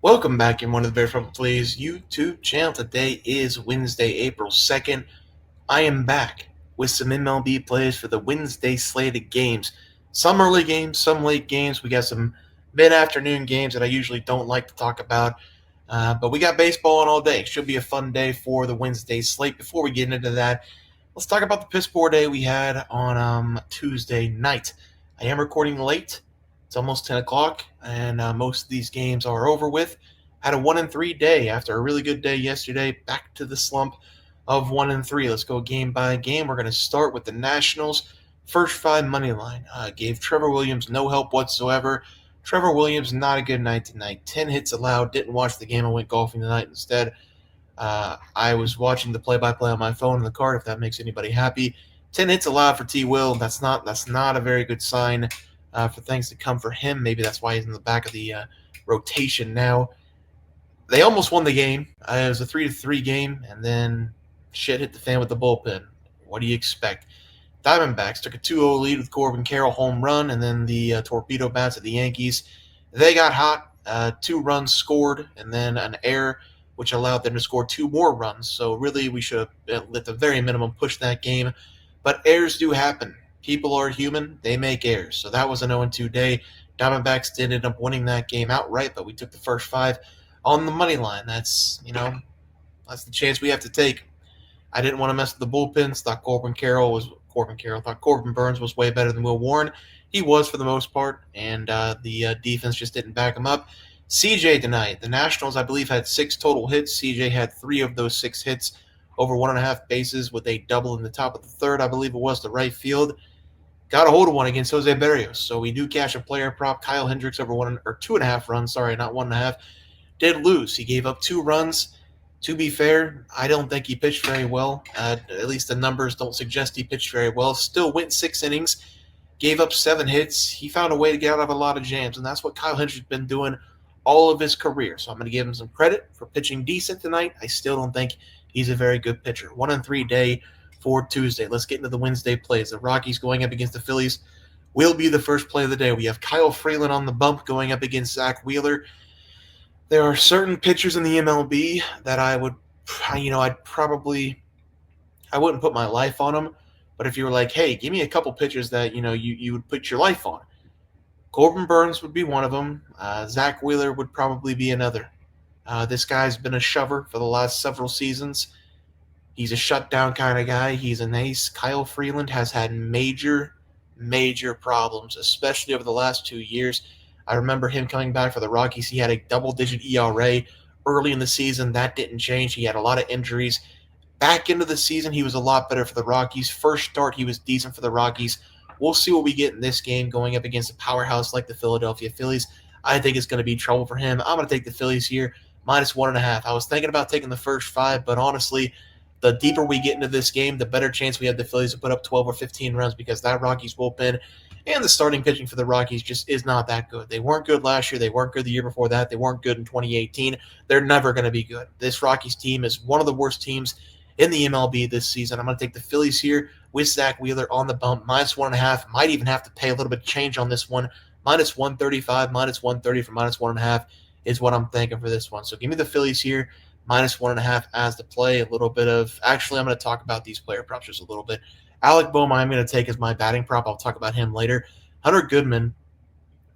Welcome back in one of the Bears Public Plays YouTube channel. Today is Wednesday, April 2nd. I am back with some MLB plays for the Wednesday slated games. Some early games, some late games. We got some mid-afternoon games that I usually don't like to talk about. But we got baseball on all day. Should be a fun day for the Wednesday slate. Before we get into that, let's talk about the piss poor day we had on Tuesday night. I am recording late. It's almost 10 o'clock, and most of these games are over with. Had a 1-3 day after a really good day yesterday. Back to the slump of 1-3. Let's go game by game. We're going to start with the Nationals. First five money line. Gave Trevor Williams no help whatsoever. Trevor Williams, not a good night tonight. 10 hits allowed. Didn't watch the game. I went golfing tonight instead. I was watching the play-by-play on my phone in the car, if that makes anybody happy. 10 hits allowed for T. Will. That's not a very good sign for things to come for him. Maybe that's why he's in the back of the rotation now. They almost won the game. It was a 3-3 game, and then shit hit the fan with the bullpen. What do you expect? Diamondbacks took a 2-0 lead with Corbin Carroll home run, and then the torpedo bats of the Yankees. They got hot. 2 runs scored, and then an error, which allowed them to score 2 more runs. So really, we should have, at the very minimum, pushed that game. But errors do happen. People are human. They make errors. So that was an 0-2 day. Diamondbacks did end up winning that game outright, but we took the first 5 on the money line. That's the chance we have to take. I didn't want to mess with the bullpens. Thought Corbin Burns was way better than Will Warren. He was for the most part, and the defense just didn't back him up. CJ tonight. The Nationals, I believe, had 6 total hits. CJ had 3 of those 6 hits over 1.5 bases with a double in the top of the third, I believe it was, to right field. Got a hold of one against Jose Berrios, so we do cash a player prop. Kyle Hendricks over 2.5 runs. Sorry, not 1.5. Did lose. He gave up 2 runs. To be fair, I don't think he pitched very well. At least the numbers don't suggest he pitched very well. Still went 6 innings, gave up 7 hits. He found a way to get out of a lot of jams, and that's what Kyle Hendricks has been doing all of his career. So I'm going to give him some credit for pitching decent tonight. I still don't think he's a very good pitcher. 1-3 day for Tuesday. Let's get into the Wednesday plays. The Rockies going up against the Phillies will be the first play of the day. We have Kyle Freeland on the bump going up against Zach Wheeler. There are certain pitchers in the MLB that I wouldn't put my life on them. But if you were like, hey, give me a couple pitchers that you would put your life on, Corbin Burns would be one of them. Zach Wheeler would probably be another. This guy's been a shover for the last several seasons. He's a shutdown kind of guy. He's an ace. Kyle Freeland has had major problems, especially over the last 2 years. I remember him coming back for the Rockies. He had a double-digit ERA early in the season. That didn't change. He had a lot of injuries. Back into the season, he was a lot better for the Rockies. First start, he was decent for the Rockies. We'll see what we get in this game going up against a powerhouse like the Philadelphia Phillies. I think it's going to be trouble for him. I'm going to take the Phillies here, -1.5. I was thinking about taking the first 5, but honestly, the deeper we get into this game, the better chance we have the Phillies to put up 12 or 15 runs because that Rockies bullpen and the starting pitching for the Rockies just is not that good. They weren't good last year. They weren't good the year before that. They weren't good in 2018. They're never going to be good. This Rockies team is one of the worst teams in the MLB this season. I'm going to take the Phillies here with Zach Wheeler on the bump, -1.5. Might even have to pay a little bit of change on this one. -135, -130 for -1.5 is what I'm thinking for this one. So give me the Phillies here, -1.5 as the play. A little bit of, actually, I'm going to talk about these player props just a little bit. Alec Bohm, I'm going to take as my batting prop. I'll talk about him later. Hunter Goodman,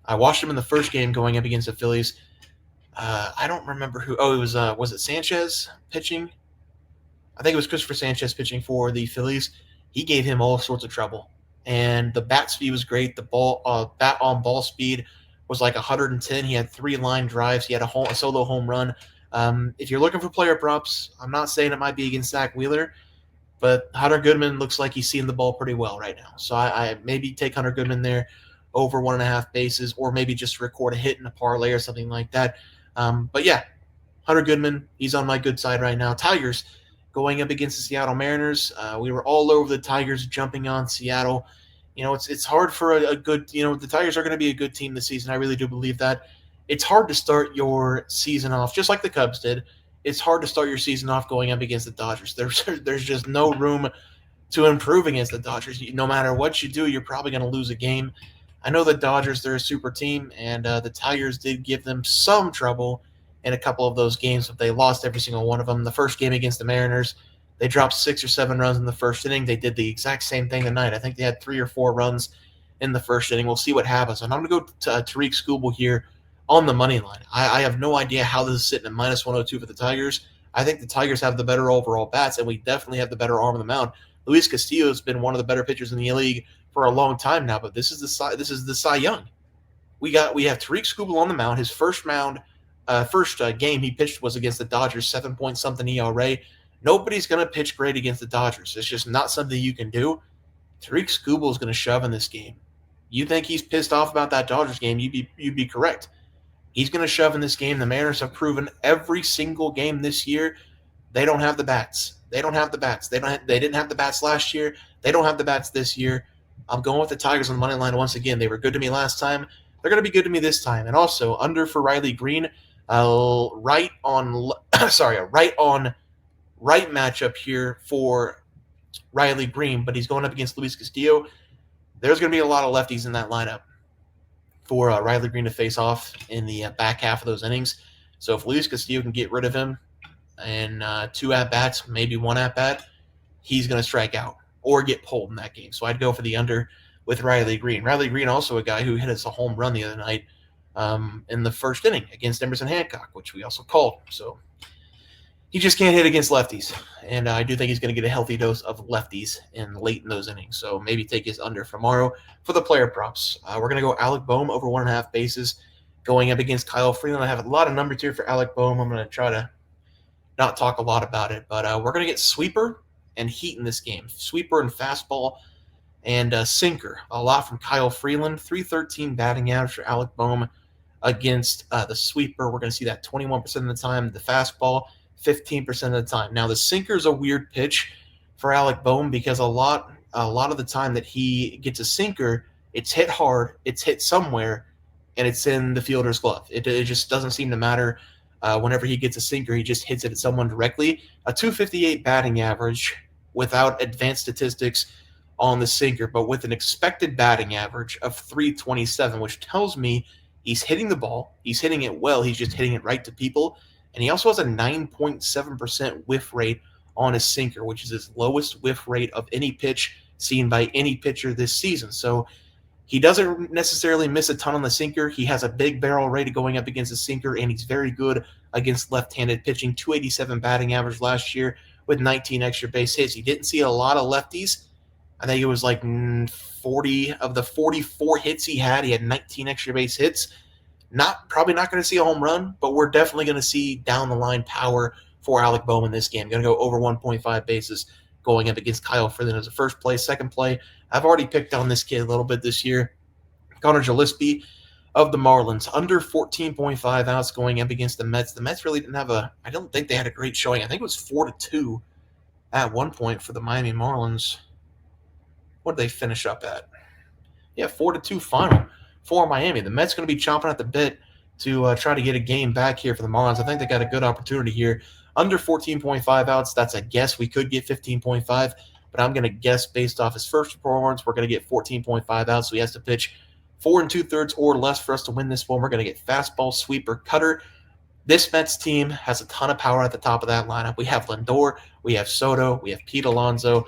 I watched him in the first game going up against the Phillies. I don't remember who. Oh, it was it Sanchez pitching? I think it was Christopher Sanchez pitching for the Phillies. He gave him all sorts of trouble, and the bat speed was great. The bat on ball speed was like 110. He had 3 line drives. He had a solo home run. If you're looking for player props, I'm not saying it might be against Zach Wheeler, but Hunter Goodman looks like he's seeing the ball pretty well right now. So I maybe take Hunter Goodman there over 1.5 bases, or maybe just record a hit in a parlay or something like that. But yeah, Hunter Goodman, he's on my good side right now. Tigers going up against the Seattle Mariners. We were all over the Tigers jumping on Seattle. It's hard for a good, the Tigers are going to be a good team this season. I really do believe that. It's hard to start your season off, just like the Cubs did. It's hard to start your season off going up against the Dodgers. There's just no room to improve against the Dodgers. No matter what you do, you're probably going to lose a game. I know the Dodgers, they're a super team, and the Tigers did give them some trouble in a couple of those games, but they lost every single one of them. The first game against the Mariners, they dropped 6 or 7 runs in the first inning. They did the exact same thing tonight. I think they had 3 or 4 runs in the first inning. We'll see what happens. And I'm going to go to Tariq Skubal here on the money line. I have no idea how this is sitting at minus 102 for the Tigers. I think the Tigers have the better overall bats, and we definitely have the better arm on the mound. Luis Castillo has been one of the better pitchers in the league for a long time now, but this is the Cy Young. We have Tariq Skubal on the mound. His first game he pitched was against the Dodgers, 7 point something ERA. Nobody's going to pitch great against the Dodgers. It's just not something you can do. Tariq Skubal is going to shove in this game. You think he's pissed off about that Dodgers game? You'd be correct. He's going to shove in this game. The Mariners have proven every single game this year they don't have the bats. They don't have the bats. They didn't have the bats last year. They don't have the bats this year. I'm going with the Tigers on the money line once again. They were good to me last time. They're going to be good to me this time. And also under for Riley Green, right matchup here for Riley Green, but he's going up against Luis Castillo. There's going to be a lot of lefties in that lineup for Riley Green to face off in the back half of those innings. So if Luis Castillo can get rid of him in 2 at-bats, maybe 1 at-bat, he's going to strike out or get pulled in that game. So I'd go for the under with Riley Green. Riley Green also a guy who hit us a home run the other night in the first inning against Emerson Hancock, which we also called. So he just can't hit against lefties. And I do think he's going to get a healthy dose of lefties late in those innings. So maybe take his under tomorrow for the player props. We're going to go Alec Bohm over 1.5 bases going up against Kyle Freeland. I have a lot of numbers here for Alec Bohm. I'm going to try to not talk a lot about it. But we're going to get sweeper and heat in this game. Sweeper and fastball and sinker. A lot from Kyle Freeland. .313 batting average for Alec Bohm against the sweeper. We're going to see that 21% of the time. The fastball, 15% of the time. Now, the sinker is a weird pitch for Alec Bohm because a lot of the time that he gets a sinker, it's hit hard, it's hit somewhere, and it's in the fielder's glove. It just doesn't seem to matter. Whenever he gets a sinker, he just hits it at someone directly. A .258 batting average without advanced statistics on the sinker, but with an expected batting average of .327, which tells me he's hitting the ball. He's hitting it well. He's just hitting it right to people. And he also has a 9.7% whiff rate on his sinker, which is his lowest whiff rate of any pitch seen by any pitcher this season. So he doesn't necessarily miss a ton on the sinker. He has a big barrel rate going up against the sinker, and he's very good against left-handed pitching. .287 batting average last year with 19 extra base hits. He didn't see a lot of lefties. I think it was like 40 of the 44 hits he had 19 extra base hits. Probably not going to see a home run, but we're definitely going to see down the line power for Alec Bohm in this game. Going to go over 1.5 bases going up against Kyle Freeland as a first play. Second play, I've already picked on this kid a little bit this year. Connor Gillespie of the Marlins, under 14.5 outs going up against the Mets. The Mets really didn't have I don't think they had a great showing. I think it was 4-2 at one point for the Miami Marlins. What did they finish up at? Yeah, 4-2 final for Miami. The Mets going to be chomping at the bit to try to get a game back here for the Marlins. I think they got a good opportunity here. Under 14.5 outs, that's a guess. We could get 15.5, but I'm going to guess based off his first performance, we're going to get 14.5 outs, so he has to pitch 4 2/3 or less for us to win this one. We're going to get fastball, sweeper, cutter. This Mets team has a ton of power at the top of that lineup. We have Lindor, we have Soto, we have Pete Alonso,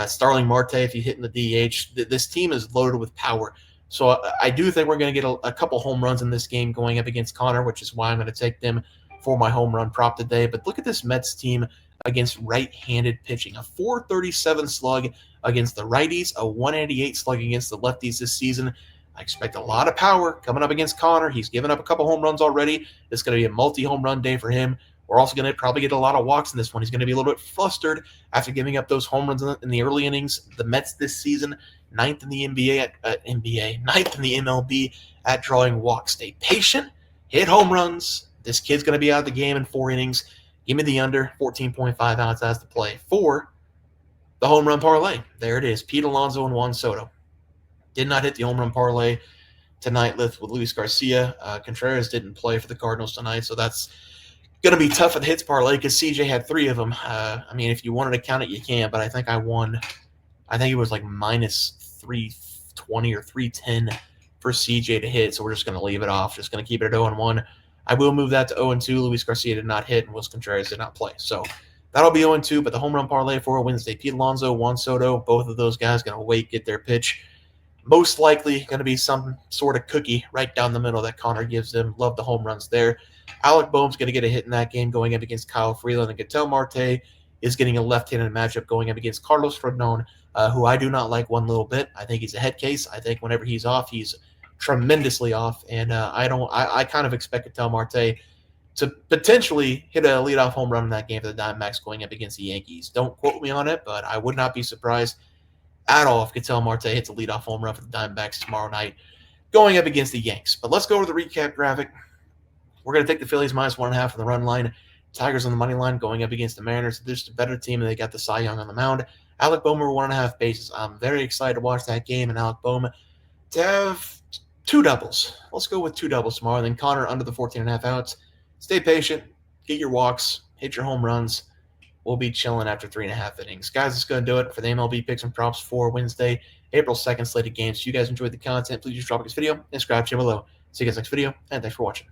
Starling Marte if you hit in the DH. This team is loaded with power. So I do think we're going to get a couple home runs in this game going up against Connor, which is why I'm going to take them for my home run prop today. But look at this Mets team against right-handed pitching. A .437 slug against the righties, a .188 slug against the lefties this season. I expect a lot of power coming up against Connor. He's given up a couple home runs already. It's going to be a multi-home run day for him. We're also going to probably get a lot of walks in this one. He's going to be a little bit flustered after giving up those home runs in the early innings. The Mets this season, ninth in the ninth in the MLB at drawing walks. Stay patient, hit home runs. This kid's going to be out of the game in 4 innings. Give me the under, 14.5 outs as the play for the home run parlay. There it is, Pete Alonso and Juan Soto. Did not hit the home run parlay tonight with Luis Garcia. Contreras didn't play for the Cardinals tonight, so that's going to be tough at the hits parlay because CJ had 3 of them. I mean, if you wanted to count it, you can, but I think I won. I think it was like minus 320 or 310 for CJ to hit, so we're just going to leave it off. Just going to keep it at 0-1. I will move that to 0-2. Luis Garcia did not hit, and Wilson Contreras did not play. So that'll be 0-2, but the home run parlay for Wednesday, Pete Alonso, Juan Soto, both of those guys going to wait, get their pitch. Most likely going to be some sort of cookie right down the middle that Connor gives them. Love the home runs there. Alec Bohm's going to get a hit in that game going up against Kyle Freeland, and Ketel Marte is getting a left-handed matchup going up against Carlos Rodon, who I do not like one little bit. I think he's a head case. I think whenever he's off, he's tremendously off, and I kind of expect Ketel Marte to potentially hit a leadoff home run in that game for the Diamondbacks going up against the Yankees. Don't quote me on it, but I would not be surprised at all if Ketel Marte hits a leadoff home run for the Diamondbacks tomorrow night going up against the Yanks. But let's go to the recap graphic. We're going to take the Phillies -1.5 on the run line. Tigers on the money line going up against the Mariners. They're just a better team, and they got the Cy Young on the mound. Alec Bohm over 1.5 bases. I'm very excited to watch that game, and Alec Bohm to have 2 doubles. Let's go with 2 doubles tomorrow. And then Connor under the 14.5 outs. Stay patient. Get your walks. Hit your home runs. We'll be chilling after 3.5 innings. Guys, that's going to do it for the MLB picks and props for Wednesday, April 2nd slated games. If you guys enjoyed the content, please just drop this video and subscribe to below. See you guys next video, and thanks for watching.